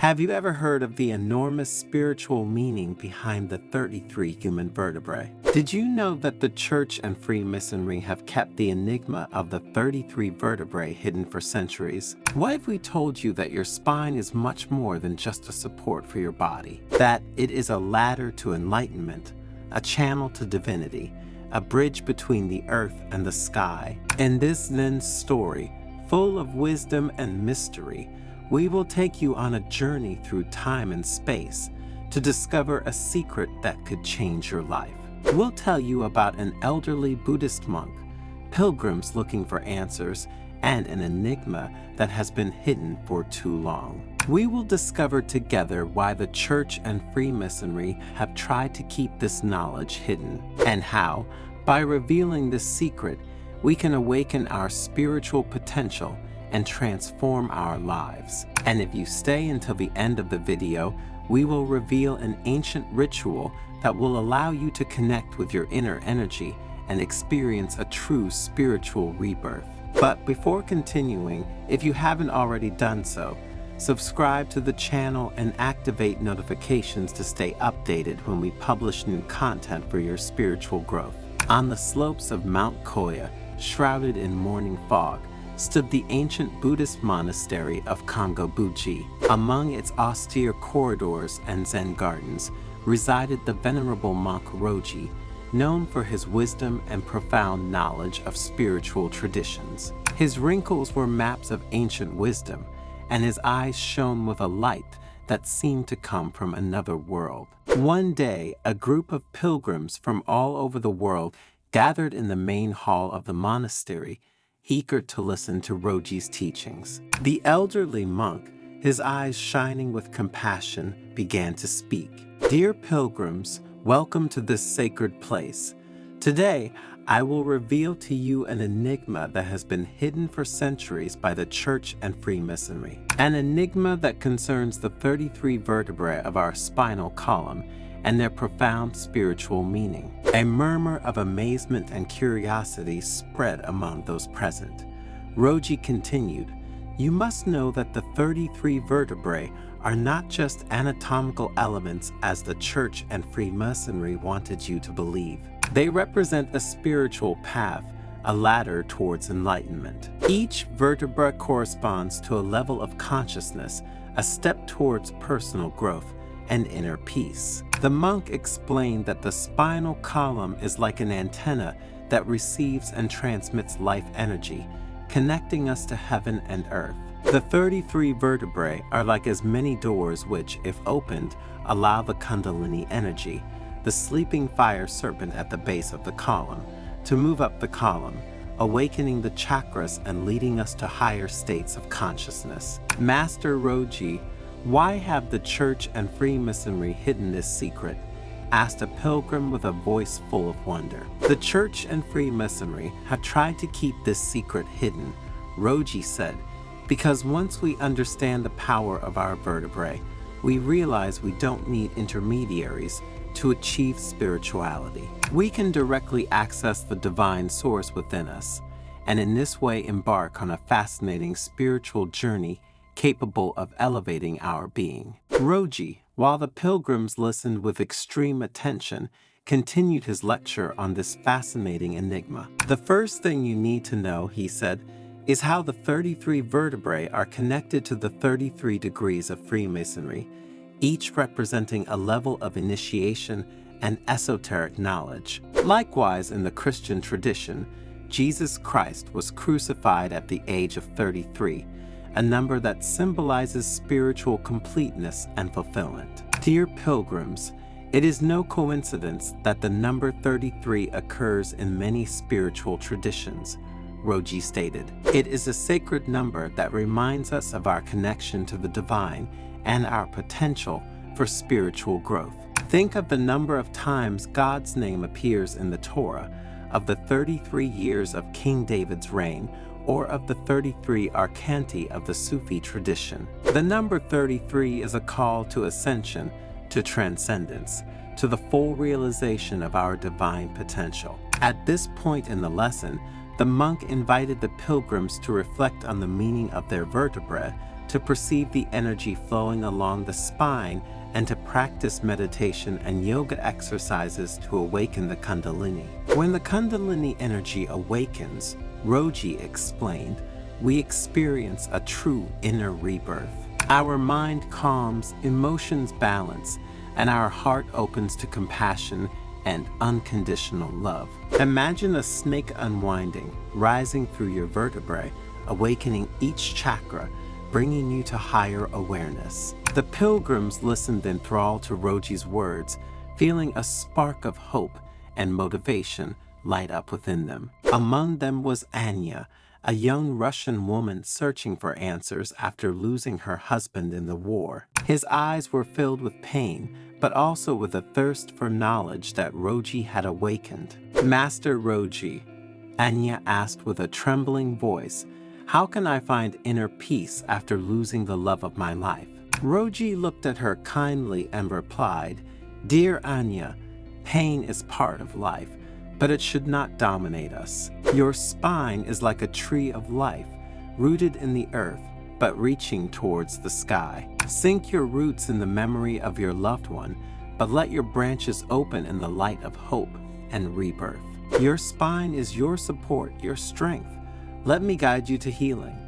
Have you ever heard of the enormous spiritual meaning behind the 33 human vertebrae? Did you know that the Church and Freemasonry have kept the enigma of the 33 vertebrae hidden for centuries? What if we told you that your spine is much more than just a support for your body? That it is a ladder to enlightenment, a channel to divinity, a bridge between the earth and the sky? In this Zen story, full of wisdom and mystery, we will take you on a journey through time and space to discover a secret that could change your life. We'll tell you about an elderly Buddhist monk, pilgrims looking for answers, and an enigma that has been hidden for too long. We will discover together why the Church and Freemasonry have tried to keep this knowledge hidden, and how, by revealing this secret, we can awaken our spiritual potential and transform our lives. And if you stay until the end of the video, we will reveal an ancient ritual that will allow you to connect with your inner energy and experience a true spiritual rebirth. But before continuing, if you haven't already done so, subscribe to the channel and activate notifications to stay updated when we publish new content for your spiritual growth. On the slopes of Mount Koya, shrouded in morning fog, stood the ancient Buddhist monastery of Kongo-Buji. Among its austere corridors and Zen gardens resided the venerable monk Roji, known for his wisdom and profound knowledge of spiritual traditions. His wrinkles were maps of ancient wisdom, and his eyes shone with a light that seemed to come from another world. One day, a group of pilgrims from all over the world gathered in the main hall of the monastery, eager to listen to Roji's teachings. The elderly monk, his eyes shining with compassion, began to speak. "Dear pilgrims, welcome to this sacred place. Today, I will reveal to you an enigma that has been hidden for centuries by the Church and Freemasonry. An enigma that concerns the 33 vertebrae of our spinal column and their profound spiritual meaning." A murmur of amazement and curiosity spread among those present. Roji continued, "You must know that the 33 vertebrae are not just anatomical elements as the Church and Freemasonry wanted you to believe. They represent a spiritual path, a ladder towards enlightenment. Each vertebra corresponds to a level of consciousness, a step towards personal growth and inner peace." The monk explained that the spinal column is like an antenna that receives and transmits life energy, connecting us to heaven and earth. The 33 vertebrae are like as many doors which, if opened, allow the kundalini energy, the sleeping fire serpent at the base of the column, to move up the column, awakening the chakras and leading us to higher states of consciousness. Master Roji, "Why have the Church and Freemasonry hidden this secret?" asked a pilgrim with a voice full of wonder. "The Church and Freemasonry have tried to keep this secret hidden," Roji said, "because once we understand the power of our vertebrae, we realize we don't need intermediaries to achieve spirituality. We can directly access the divine source within us, and in this way embark on a fascinating spiritual journey capable of elevating our being." Roji, while the pilgrims listened with extreme attention, continued his lecture on this fascinating enigma. "The first thing you need to know," he said, "is how the 33 vertebrae are connected to the 33 degrees of Freemasonry, each representing a level of initiation and esoteric knowledge. Likewise, in the Christian tradition, Jesus Christ was crucified at the age of 33, a number that symbolizes spiritual completeness and fulfillment. Dear pilgrims, it is no coincidence that the number 33 occurs in many spiritual traditions," Roji stated. "It is a sacred number that reminds us of our connection to the divine and our potential for spiritual growth. Think of the number of times God's name appears in the Torah, of the 33 years of King David's reign, or of the 33 arcanti of the Sufi tradition. The number 33 is a call to ascension, to transcendence, to the full realization of our divine potential." At this point in the lesson, the monk invited the pilgrims to reflect on the meaning of their vertebrae, to perceive the energy flowing along the spine, and to practice meditation and yoga exercises to awaken the kundalini. When the kundalini energy awakens, Roji explained, we experience a true inner rebirth. Our mind calms, emotions balance, and our heart opens to compassion and unconditional love. Imagine a snake unwinding, rising through your vertebrae, awakening each chakra, bringing you to higher awareness. The pilgrims listened enthralled to Roji's words, feeling a spark of hope and motivation light up within them. Among them was Anya, a young Russian woman searching for answers after losing her husband in the war. His eyes were filled with pain, but also with a thirst for knowledge that Roji had awakened. Master Roji, Anya asked with a trembling voice, how can I find inner peace after losing the love of my life? Roji looked at her kindly and replied, Dear Anya, pain is part of life, but it should not dominate us. Your spine is like a tree of life, rooted in the earth, but reaching towards the sky. Sink your roots in the memory of your loved one, but let your branches open in the light of hope and rebirth. Your spine is your support, your strength. Let me guide you to healing.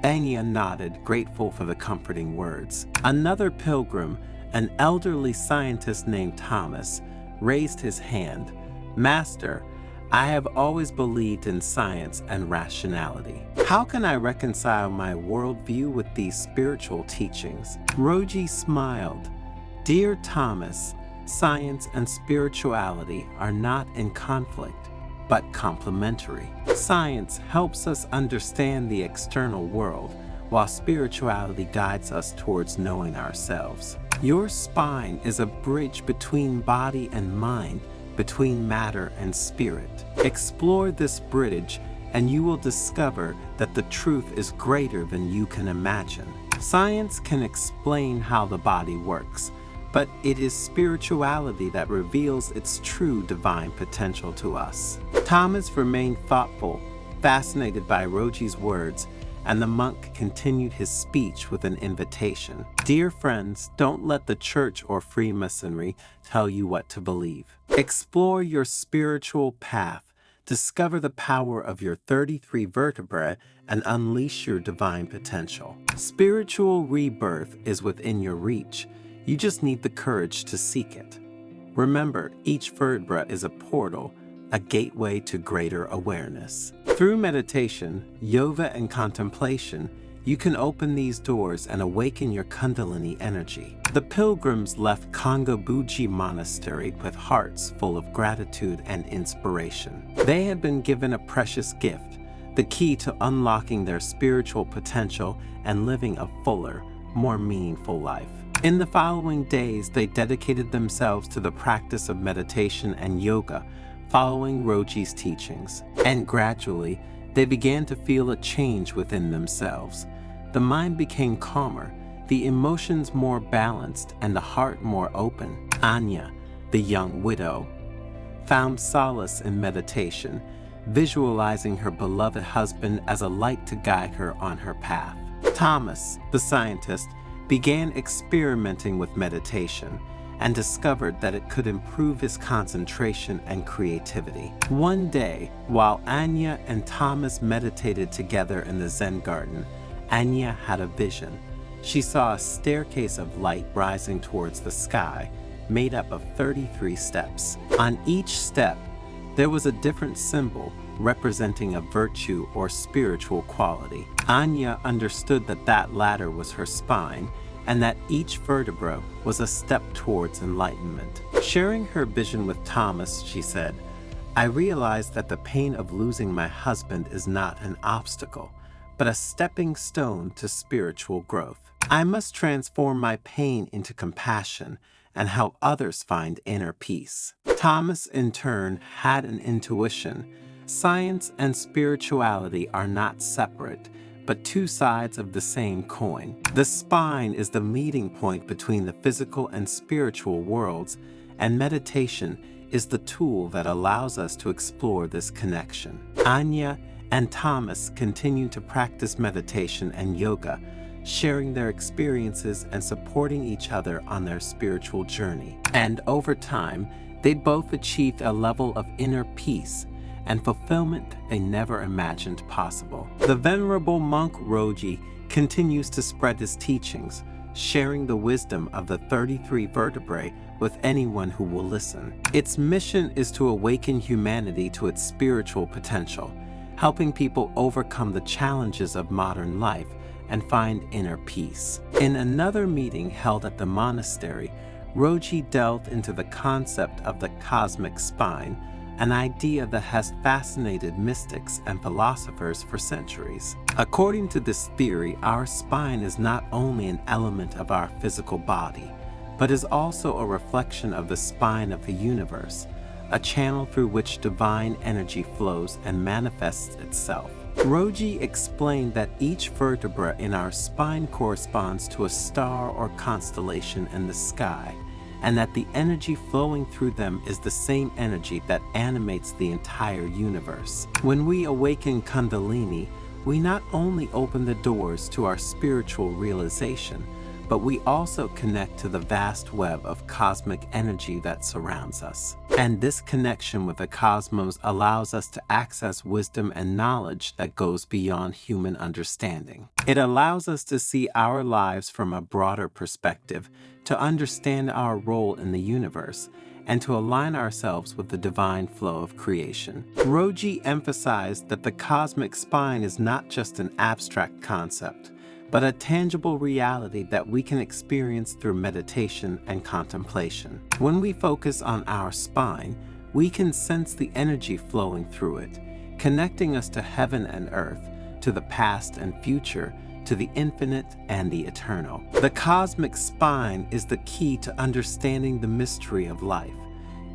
Anya nodded, grateful for the comforting words. Another pilgrim, an elderly scientist named Thomas, raised his hand. Master, I have always believed in science and rationality. How can I reconcile my worldview with these spiritual teachings? Roji smiled. Dear Thomas, science and spirituality are not in conflict, but complementary. Science helps us understand the external world, while spirituality guides us towards knowing ourselves. Your spine is a bridge between body and mind, between matter and spirit. Explore this bridge and you will discover that the truth is greater than you can imagine. Science can explain how the body works, but it is spirituality that reveals its true divine potential to us. Thomas remained thoughtful, fascinated by Roji's words, and the monk continued his speech with an invitation. Dear friends, don't let the Church or Freemasonry tell you what to believe. Explore your spiritual path, discover the power of your 33 vertebrae, and unleash your divine potential. Spiritual rebirth is within your reach. You just need the courage to seek it. Remember, each vertebra is a portal, a gateway to greater awareness. Through meditation, yoga, and contemplation, you can open these doors and awaken your kundalini energy. The pilgrims left Kongo-Buji Monastery with hearts full of gratitude and inspiration. They had been given a precious gift, the key to unlocking their spiritual potential and living a fuller, more meaningful life. In the following days, they dedicated themselves to the practice of meditation and yoga, following Roji's teachings, and gradually, they began to feel a change within themselves. The mind became calmer, the emotions more balanced, and the heart more open. Anya, the young widow, found solace in meditation, visualizing her beloved husband as a light to guide her on her path. Thomas, the scientist, began experimenting with meditation and discovered that it could improve his concentration and creativity. One day, while Anya and Thomas meditated together in the Zen garden, Anya had a vision. She saw a staircase of light rising towards the sky, made up of 33 steps. On each step, there was a different symbol representing a virtue or spiritual quality. Anya understood that that ladder was her spine, and that each vertebra was a step towards enlightenment. Sharing her vision with Thomas, she said, I realized that the pain of losing my husband is not an obstacle, but a stepping stone to spiritual growth. I must transform my pain into compassion and help others find inner peace. Thomas, in turn, had an intuition. Science and spirituality are not separate, but two sides of the same coin. The spine is the meeting point between the physical and spiritual worlds, and meditation is the tool that allows us to explore this connection. Anya and Thomas continued to practice meditation and yoga, sharing their experiences and supporting each other on their spiritual journey. And over time, they both achieved a level of inner peace and fulfillment they never imagined possible. The venerable monk Roji continues to spread his teachings, sharing the wisdom of the 33 vertebrae with anyone who will listen. Its mission is to awaken humanity to its spiritual potential, helping people overcome the challenges of modern life and find inner peace. In another meeting held at the monastery, Roji delved into the concept of the cosmic spine, an idea that has fascinated mystics and philosophers for centuries. According to this theory, our spine is not only an element of our physical body, but is also a reflection of the spine of the universe, a channel through which divine energy flows and manifests itself. Roji explained that each vertebra in our spine corresponds to a star or constellation in the sky, and that the energy flowing through them is the same energy that animates the entire universe. When we awaken kundalini, we not only open the doors to our spiritual realization, but we also connect to the vast web of cosmic energy that surrounds us. And this connection with the cosmos allows us to access wisdom and knowledge that goes beyond human understanding. It allows us to see our lives from a broader perspective, to understand our role in the universe, and to align ourselves with the divine flow of creation. Roji emphasized that the cosmic spine is not just an abstract concept, but a tangible reality that we can experience through meditation and contemplation. When we focus on our spine, we can sense the energy flowing through it, connecting us to heaven and earth, to the past and future, to the infinite and the eternal. The cosmic spine is the key to understanding the mystery of life.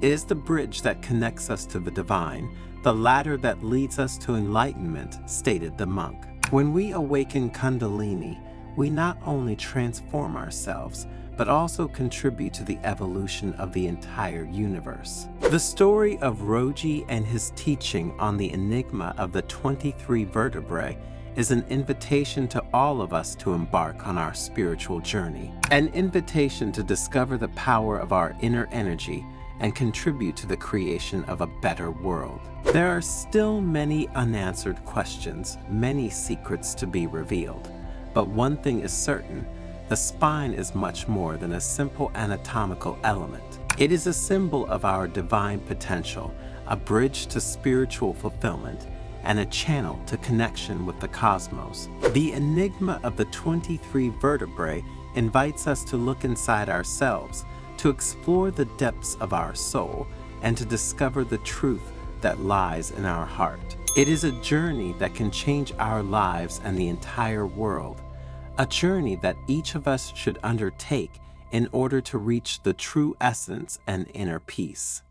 It is the bridge that connects us to the divine, the ladder that leads us to enlightenment, stated the monk. When we awaken kundalini, we not only transform ourselves, but also contribute to the evolution of the entire universe. The story of Roji and his teaching on the enigma of the 23 vertebrae is an invitation to all of us to embark on our spiritual journey, an invitation to discover the power of our inner energy and contribute to the creation of a better world. There are still many unanswered questions, many secrets to be revealed. But one thing is certain, the spine is much more than a simple anatomical element. It is a symbol of our divine potential, a bridge to spiritual fulfillment, and a channel to connection with the cosmos. The enigma of the 23 vertebrae invites us to look inside ourselves, to explore the depths of our soul, and to discover the truth that lies in our heart. It is a journey that can change our lives and the entire world, a journey that each of us should undertake in order to reach the true essence and inner peace.